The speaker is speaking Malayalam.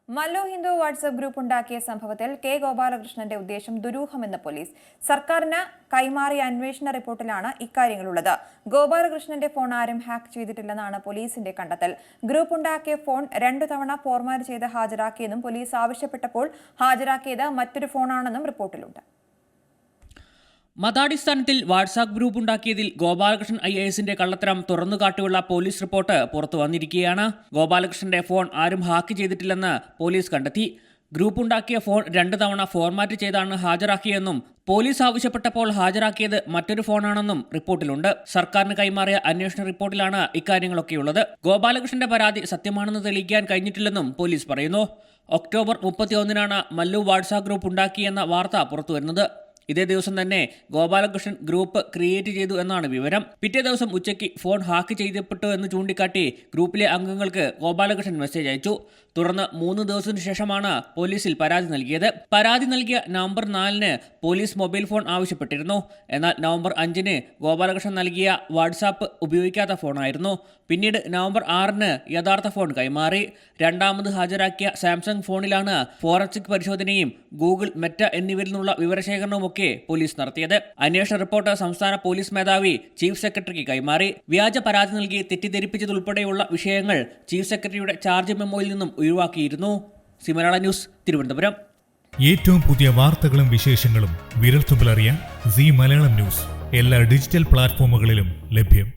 മല്ലു ഹിന്ദു വാട്സ്ആപ്പ് ഗ്രൂപ്പ് ഉണ്ടാക്കിയ സംഭവത്തിൽ കെ ഗോപാലകൃഷ്ണന്റെ ഉദ്ദേശം ദുരൂഹമെന്ന് പോലീസ്. സർക്കാരിന് കൈമാറിയ അന്വേഷണ റിപ്പോർട്ടിലാണ് ഇക്കാര്യങ്ങളുള്ളത്. ഗോപാലകൃഷ്ണന്റെ ഫോൺ ആരും ഹാക്ക് ചെയ്തിട്ടില്ലെന്നാണ് പോലീസിന്റെ കണ്ടെത്തൽ. ഗ്രൂപ്പ് ഉണ്ടാക്കിയ ഫോൺ 2 തവണ ഫോർമാറ്റ് ചെയ്ത് ഹാജരാക്കിയെന്നും പോലീസ് ആവശ്യപ്പെട്ടപ്പോൾ ഹാജരാക്കിയത് മറ്റൊരു ഫോണാണെന്നും റിപ്പോർട്ടിലുണ്ട്. മതാടിസ്ഥാനത്തിൽ വാട്സാപ്പ് ഗ്രൂപ്പ് ഉണ്ടാക്കിയതിൽ ഗോപാലകൃഷ്ണൻ IASന്റെ കള്ളത്തരം തുറന്നുകാട്ടിയുള്ള പോലീസ് റിപ്പോർട്ട് പുറത്തു വന്നിരിക്കുകയാണ്. ഗോപാലകൃഷ്ണന്റെ ഫോൺ ആരും ഹാക്ക് ചെയ്തിട്ടില്ലെന്ന് പോലീസ് കണ്ടെത്തി. ഗ്രൂപ്പ് ഉണ്ടാക്കിയ ഫോൺ 2 തവണ ഫോർമാറ്റ് ചെയ്താണ് ഹാജരാക്കിയെന്നും പോലീസ് ആവശ്യപ്പെട്ടപ്പോൾ ഹാജരാക്കിയത് മറ്റൊരു ഫോണാണെന്നും റിപ്പോർട്ടിലുണ്ട്. സർക്കാരിന് കൈമാറിയ അന്വേഷണ റിപ്പോർട്ടിലാണ് ഇക്കാര്യങ്ങളൊക്കെയുള്ളത്. ഗോപാലകൃഷ്ണന്റെ പരാതി സത്യമാണെന്ന് തെളിയിക്കാൻ കഴിഞ്ഞിട്ടില്ലെന്നും പോലീസ് പറയുന്നു. ഒക്ടോബർ 31-നാണ് മല്ലു വാട്സാപ്പ് ഗ്രൂപ്പ് ഉണ്ടാക്കിയെന്ന വാർത്ത പുറത്തുവരുന്നത്. ഇതേ ദിവസം തന്നെ ഗോപാലകൃഷ്ണൻ ഗ്രൂപ്പ് ക്രിയേറ്റ് ചെയ്തു എന്നാണ് വിവരം. പിറ്റേ ദിവസം ഉച്ചയ്ക്ക് ഫോൺ ഹാക്ക് ചെയ്യപ്പെട്ടു എന്ന് ചൂണ്ടിക്കാട്ടി ഗ്രൂപ്പിലെ അംഗങ്ങൾക്ക് ഗോപാലകൃഷ്ണൻ മെസ്സേജ് അയച്ചു. തുടർന്ന് 3 ദിവസത്തിനു ശേഷമാണ് പോലീസിൽ പരാതി നൽകിയത്. പരാതി നൽകിയ നവംബർ 4-ന് പോലീസ് മൊബൈൽ ഫോൺ ആവശ്യപ്പെട്ടിരുന്നു. എന്നാൽ നവംബർ 5-ന് ഗോപാലകൃഷ്ണൻ നൽകിയ വാട്സാപ്പ് ഉപയോഗിക്കാത്ത ഫോണായിരുന്നു. പിന്നീട് നവംബർ 6-ന് യഥാർത്ഥ ഫോൺ കൈമാറി. രണ്ടാമത് ഹാജരാക്കിയ സാംസങ് ഫോണിലാണ് ഫോറൻസിക് പരിശോധനയും ഗൂഗിൾ, മെറ്റ എന്നിവരിൽ നിന്നുള്ള വിവരശേഖരണവുമൊക്കെ പോലീസ് നടത്തിയത്. അന്വേഷണ റിപ്പോർട്ട് സംസ്ഥാന പോലീസ് മേധാവി ചീഫ് സെക്രട്ടറിക്ക് കൈമാറി. വ്യാജ പരാതി നൽകി തെറ്റിദ്ധരിപ്പിച്ചതുൾപ്പെടെയുള്ള വിഷയങ്ങൾ ചീഫ് സെക്രട്ടറിയുടെ ചാർജ് മെമ്മോയിൽ നിന്നും ഒഴിവാക്കിയിരുന്നു. സിമലയാള ന്യൂസ്, തിരുവനന്തപുരം. ഏറ്റവും പുതിയ വാർത്തകളും വിശേഷങ്ങളും വിരൽത്തുമ്പിലറിയാൻ സി മലയാളം ന്യൂസ് എല്ലാ ഡിജിറ്റൽ പ്ലാറ്റ്ഫോമുകളിലും ലഭ്യം.